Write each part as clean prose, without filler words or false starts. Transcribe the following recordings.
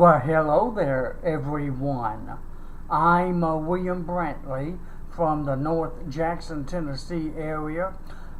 Well, hello there, everyone. I'm William Brantley from the North Jackson, Tennessee area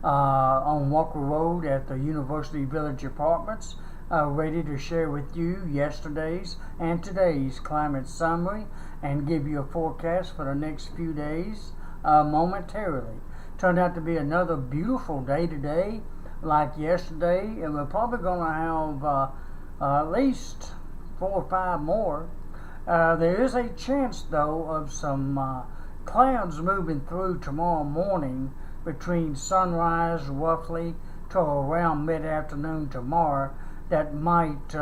on Walker Road at the University Village Apartments, ready to share with you yesterday's and today's climate summary and give you a forecast for the next few days momentarily. Turned out to be another beautiful day today, like yesterday, and we're probably going to have at least 4 or 5 more. There is a chance, though, of some clouds moving through tomorrow morning between sunrise roughly to around mid-afternoon tomorrow that might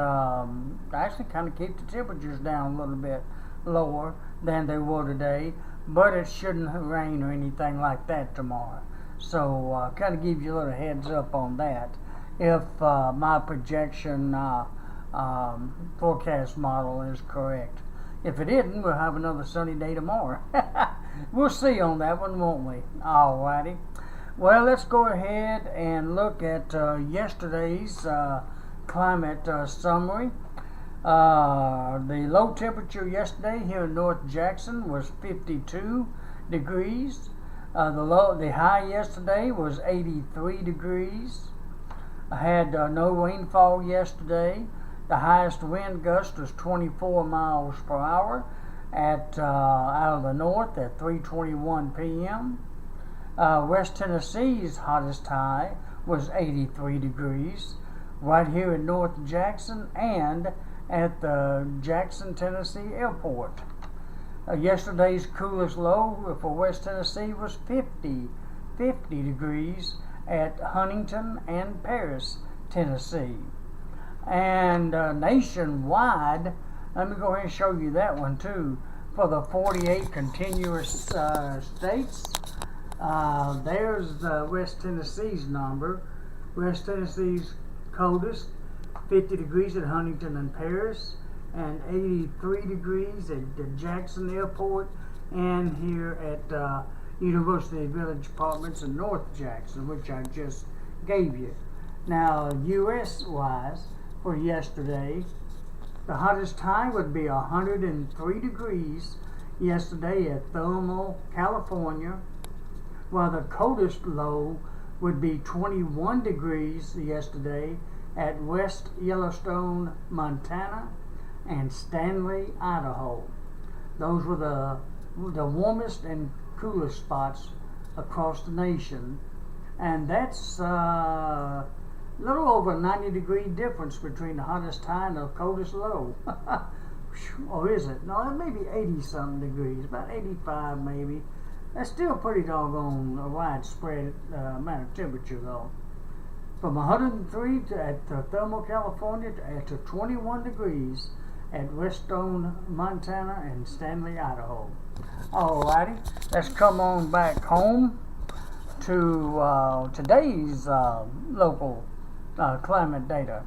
actually kind of keep the temperatures down a little bit lower than they were today, but it shouldn't rain or anything like that tomorrow. So kind of give you a little heads up on that. If my projection forecast model is correct. If it isn't, we'll have another sunny day tomorrow. We'll see on that one, won't we? Alrighty. Well, let's go ahead and look at yesterday's climate summary. The low temperature yesterday here in North Jackson was 52 degrees. The high yesterday was 83 degrees. I had no rainfall yesterday. The highest wind gust was 24 miles per hour out of the north at 3:21 p.m. West Tennessee's hottest high was 83 degrees right here in North Jackson and at the Jackson, Tennessee airport. Yesterday's coolest low for West Tennessee was 50 degrees at Huntington and Paris, Tennessee. And nationwide, let me go ahead and show you that one too. For the 48 continuous states, there's West Tennessee's number. West Tennessee's coldest, 50 degrees at Huntington and Paris, and 83 degrees at the Jackson Airport, and here at University Village Apartments in North Jackson, which I just gave you. Now, U.S.-wise, for yesterday, the hottest high would be 103 degrees yesterday at Thermal, California, while the coldest low would be 21 degrees yesterday at West Yellowstone, Montana, and Stanley, Idaho. Those were the warmest and coolest spots across the nation, and that's a little over 90 degree difference between the hottest high and the coldest low. Or is it? No, it may be 80 something degrees, about 85 maybe. That's still pretty doggone widespread amount of temperature though. From 103 at Thermal, California to 21 degrees at Whetstone, Montana and Stanley, Idaho. Alrighty, let's come on back home to today's local climate data.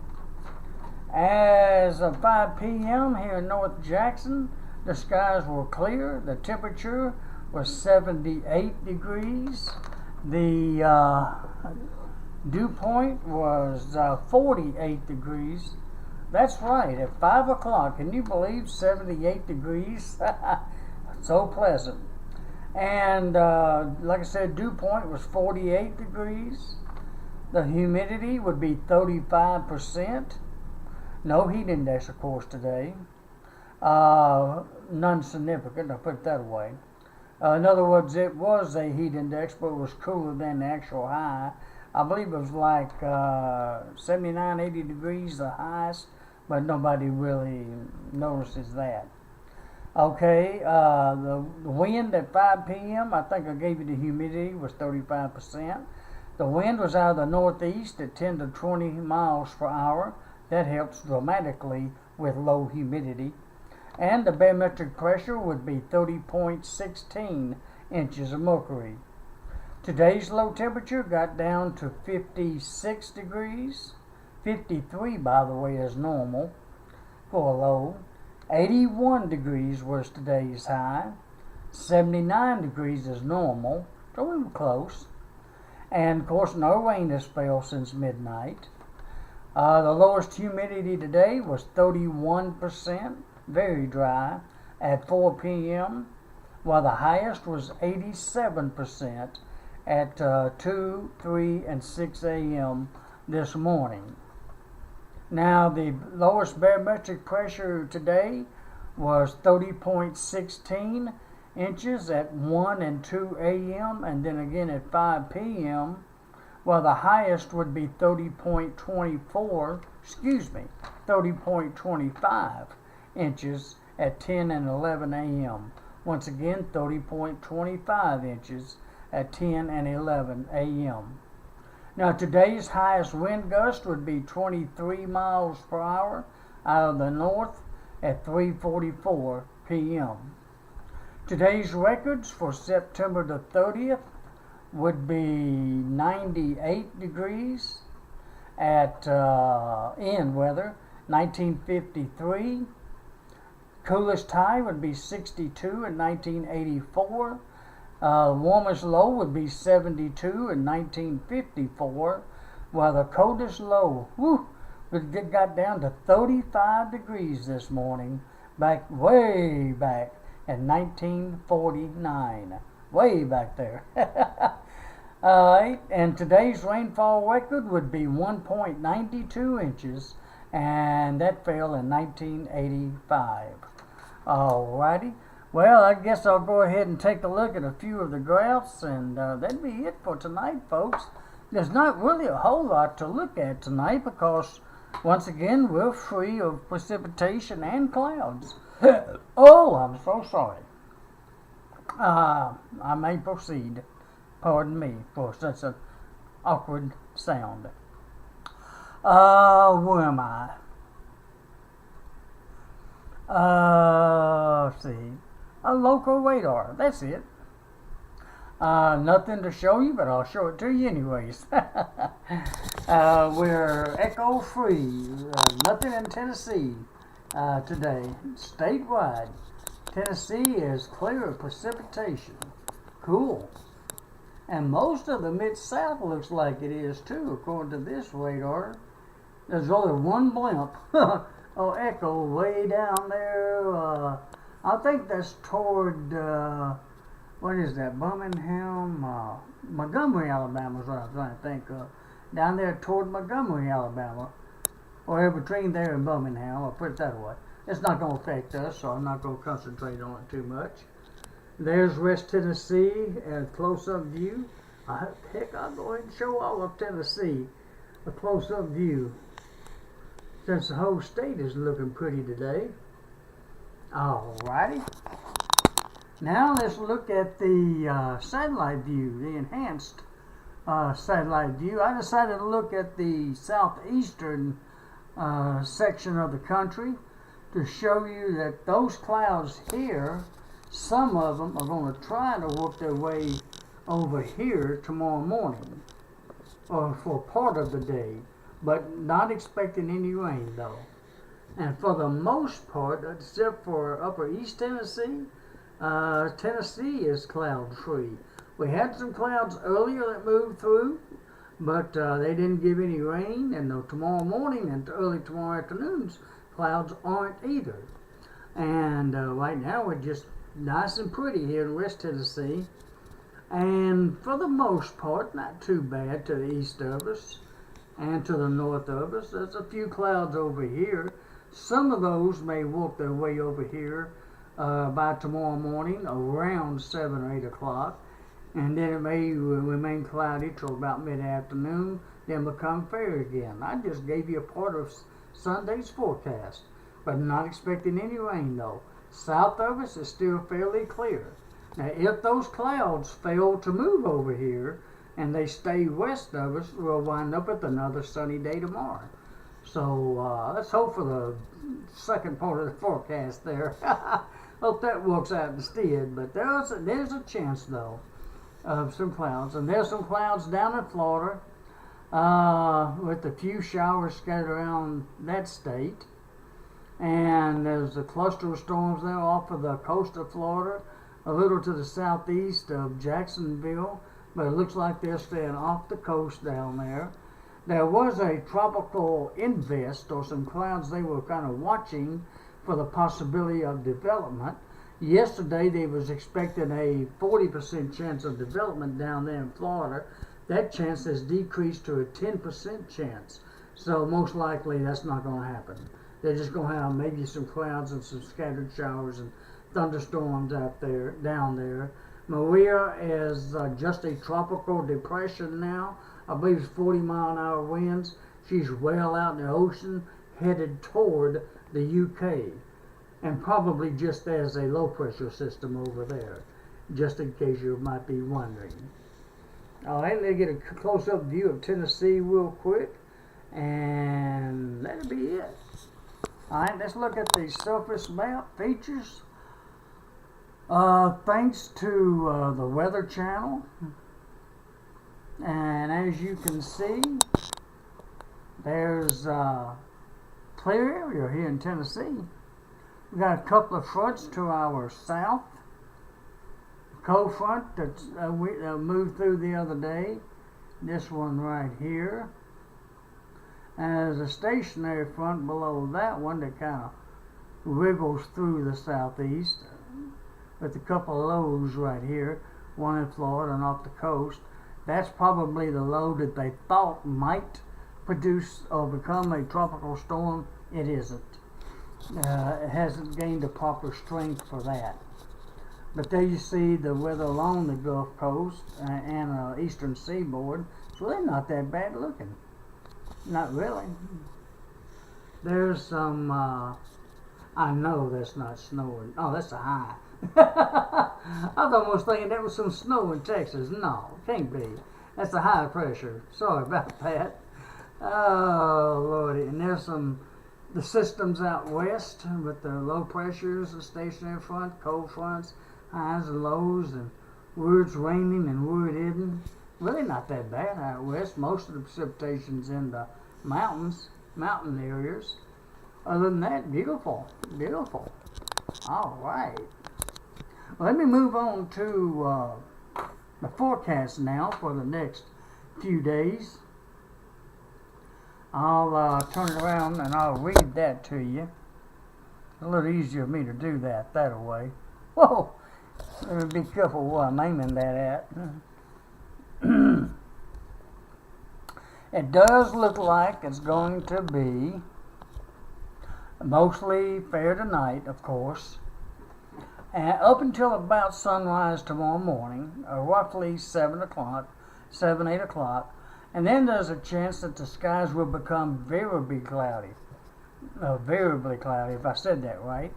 As of 5 p.m. here in North Jackson, the skies were clear. The temperature was 78 degrees. The dew point was 48 degrees. That's right, at 5 o'clock. Can you believe 78 degrees? So pleasant. And like I said, dew point was 48 degrees. The humidity would be 35%. No heat index, of course, today. None significant, I'll put it that way. In other words, it was a heat index, but it was cooler than the actual high. I believe it was like 79, 80 degrees the highest, but nobody really notices that. Okay, the wind at 5 p.m., I think I gave you the humidity, was 35%. The wind was out of the northeast at 10 to 20 miles per hour. That helps dramatically with low humidity. And the barometric pressure would be 30.16 inches of mercury. Today's low temperature got down to 56 degrees. 53, by the way, is normal for a low. 81 degrees was today's high. 79 degrees is normal, so we were close. And of course, no rain has fell since midnight. The lowest humidity today was 31%, very dry, at 4 p.m., while the highest was 87% at 2, 3, and 6 a.m. this morning. Now, the lowest barometric pressure today was 30.16 inches at 1 and 2 a.m. and then again at 5 p.m., while the highest would be 30.25 inches at 10 and 11 a.m. Once again, 30.25 inches at 10 and 11 a.m. Now, today's highest wind gust would be 23 miles per hour out of the north at 3:44 p.m. Today's records for September the 30th would be 98 degrees at in weather, 1953. Coolest high would be 62 in 1984. Warmest low would be 72 in 1954, while the coldest low got down to 35 degrees this morning, way back in 1949. Way back there. And today's rainfall record would be 1.92 inches, and that fell in 1985. Alrighty. Well, I guess I'll go ahead and take a look at a few of the graphs, and that'd be it for tonight, folks. There's not really a whole lot to look at tonight because, once again, we're free of precipitation and clouds. Oh, I'm so sorry. I may proceed. Pardon me for such an awkward sound. Where am I? Let's see. A local radar. That's it. Nothing to show you, but I'll show it to you anyways. We're echo free. Nothing in Tennessee today. Statewide. Tennessee is clear of precipitation. Cool. And most of the Mid-South looks like it is too, according to this radar. There's only one blimp. Echo way down there. I think that's toward, what is that, Birmingham? Montgomery, Alabama is what I'm trying to think of. Down there toward Montgomery, Alabama. Or between there and Birmingham, I'll put it that way. It's not going to affect us, so I'm not going to concentrate on it too much. There's West Tennessee at close-up view. Heck, I'll go ahead and show all of Tennessee a close-up view, since the whole state is looking pretty today. Alrighty. Now let's look at the satellite view, the enhanced satellite view. I decided to look at the southeastern section of the country to show you that those clouds here, some of them are going to try to work their way over here tomorrow morning, or for part of the day, but not expecting any rain though. And for the most part, except for upper East Tennessee, Tennessee is cloud free. We had some clouds earlier that moved through, but they didn't give any rain, and tomorrow morning and early tomorrow afternoons, clouds aren't either. And right now we're just nice and pretty here in West Tennessee, and for the most part not too bad to the east of us and to the north of us. There's a few clouds over here. Some of those may work their way over here by tomorrow morning around 7 or 8 o'clock, and then it may remain cloudy till about mid-afternoon, then become fair again. I just gave you a part of Sunday's forecast, but not expecting any rain though. South of us is still fairly clear. Now, if those clouds fail to move over here and they stay west of us, we'll wind up with another sunny day tomorrow. So let's hope for the second part of the forecast there. Hope that works out instead. But there's a chance though of some clouds, and there's some clouds down in Florida with a few showers scattered around that state. And there's a cluster of storms there off of the coast of Florida, a little to the southeast of Jacksonville, but it looks like they're staying off the coast down there. there was a tropical invest or some clouds they were kind of watching for the possibility of development. Yesterday they was expecting a 40% chance of development down there in Florida. That chance has decreased to a 10% chance. So most likely that's not going to happen. They're just going to have maybe some clouds and some scattered showers and thunderstorms down there. Maria is just a tropical depression now. I believe it's 40-mile-an-hour winds. She's well out in the ocean, headed toward the UK, and probably just as a low-pressure system over there, just in case you might be wondering. All right, let's get a close-up view of Tennessee real quick, and that'll be it. All right, let's look at the surface map features. Thanks to the Weather Channel, and as you can see, there's clear area here in Tennessee. We got a couple of fronts to our south. Cold front that we moved through the other day. This one right here. And there's a stationary front below that one that kind of wriggles through the southeast, with a couple of lows right here, one in Florida and off the coast. That's probably the low that they thought might produce or become a tropical storm. It isn't. It hasn't gained a proper strength for that. But there you see the weather along the Gulf Coast and eastern seaboard. It's really not that bad looking. Not really. There's some, I know that's not snowing. Oh, that's a high. I was almost thinking that was some snow in Texas. No, can't be. That's a high pressure. Sorry about that. Oh, Lordy. And there's the systems out west with the low pressures, the stationary front, cold fronts, highs and lows, and where it's raining and where it isn't. Really not that bad out west. Most of the precipitation's in the mountain areas. Other than that, beautiful, beautiful. All right. Well, let me move on to the forecast now for the next few days. I'll turn it around and I'll read that to you. It's a little easier for me to do that way. Whoa! Let me be careful where I'm aiming that at. It does look like it's going to be mostly fair tonight, of course. And up until about sunrise tomorrow morning, roughly 7 o'clock, 8 o'clock, and then there's a chance that the skies will become variably cloudy, if I said that right,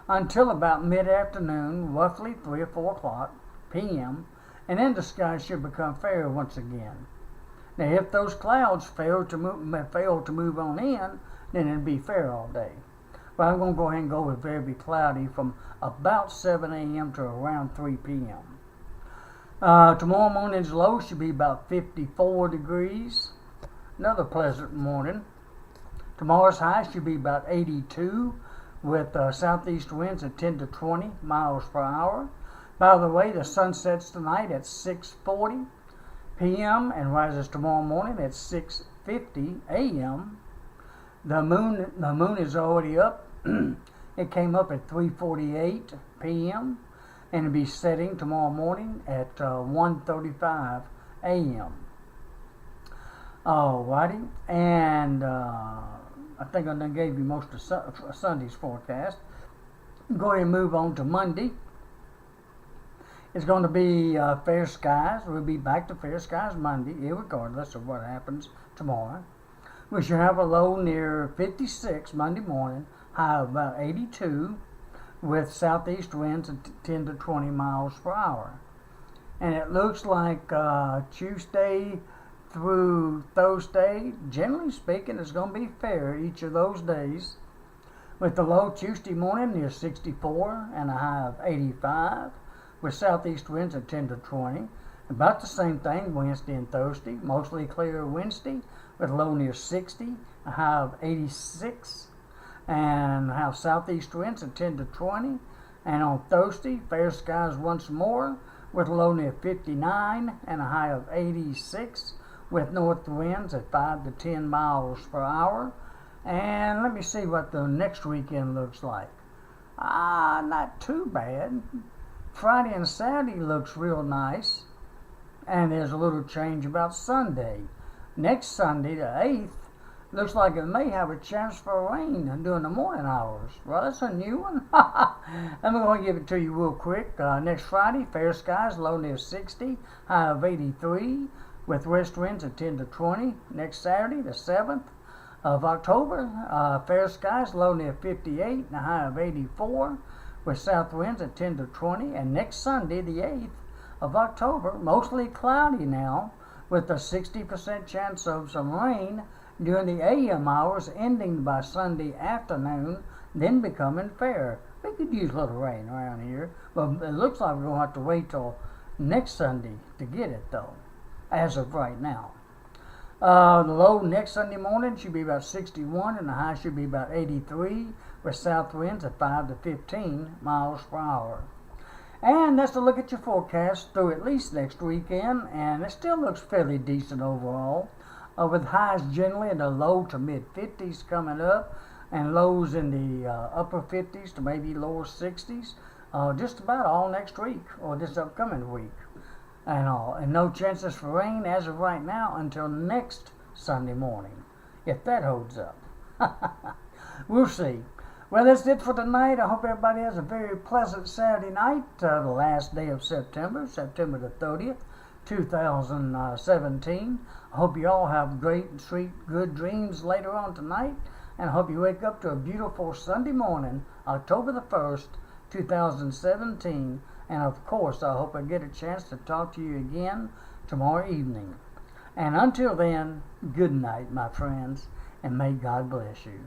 until about mid-afternoon, roughly 3 or 4 o'clock p.m., and then the skies should become fair once again. Now, if those clouds fail to move on in, then it'll be fair all day. But I'm going to go ahead and go with variably cloudy from about 7 a.m. to around 3 p.m. Tomorrow morning's low should be about 54 degrees. Another pleasant morning. Tomorrow's high should be about 82 with southeast winds at 10 to 20 miles per hour. By the way, the sun sets tonight at 6:40 p.m. and rises tomorrow morning at 6:50 a.m. The moon is already up. It came up at 3:48 p.m. and it'll be setting tomorrow morning at 1:35 a.m. Alrighty, and I think I done gave you most of Sunday's forecast. Go ahead and move on to Monday. It's going to be fair skies. We'll be back to fair skies Monday, regardless of what happens tomorrow. We should have a low near 56 Monday morning, high of about 82, with southeast winds at 10 to 20 miles per hour. And it looks like Tuesday through Thursday, generally speaking, is going to be fair each of those days, with the low Tuesday morning near 64 and a high of 85, with southeast winds at 10 to 20. About the same thing Wednesday and Thursday, mostly clear Wednesday, with a low near 60, a high of 86, and have southeast winds at 10 to 20. And on Thursday, fair skies once more, with a low near 59 and a high of 86, with north winds at 5 to 10 miles per hour. And let me see what the next weekend looks like. Not too bad. Friday and Saturday looks real nice. And there's a little change about Sunday. Next Sunday, the 8th, looks like it may have a chance for rain during the morning hours. Well, that's a new one. I'm going to give it to you real quick. Next Friday, fair skies, low near 60, high of 83, with west winds at 10 to 20. Next Saturday, the 7th of October, fair skies, low near 58, and a high of 84, with south winds at 10 to 20. And next Sunday, the 8th of October, mostly cloudy now, with a 60% chance of some rain during the AM hours, ending by Sunday afternoon, then becoming fair. We could use a little rain around here, but it looks like we're going to have to wait till next Sunday to get it, though, as of right now. The low next Sunday morning should be about 61, and the high should be about 83, with south winds at 5 to 15 miles per hour. And that's a look at your forecast through at least next weekend, and it still looks fairly decent overall, with highs generally in the low to mid 50s coming up, and lows in the upper 50s to maybe lower 60s, just about all next week, or this upcoming week, and all. And no chances for rain as of right now until next Sunday morning, if that holds up. We'll see. Well, that's it for tonight. I hope everybody has a very pleasant Saturday night, the last day of September, September the 30th, 2017. I hope you all have great, sweet, good dreams later on tonight, and I hope you wake up to a beautiful Sunday morning, October the 1st, 2017. And of course, I hope I get a chance to talk to you again tomorrow evening. And until then, good night, my friends, and may God bless you.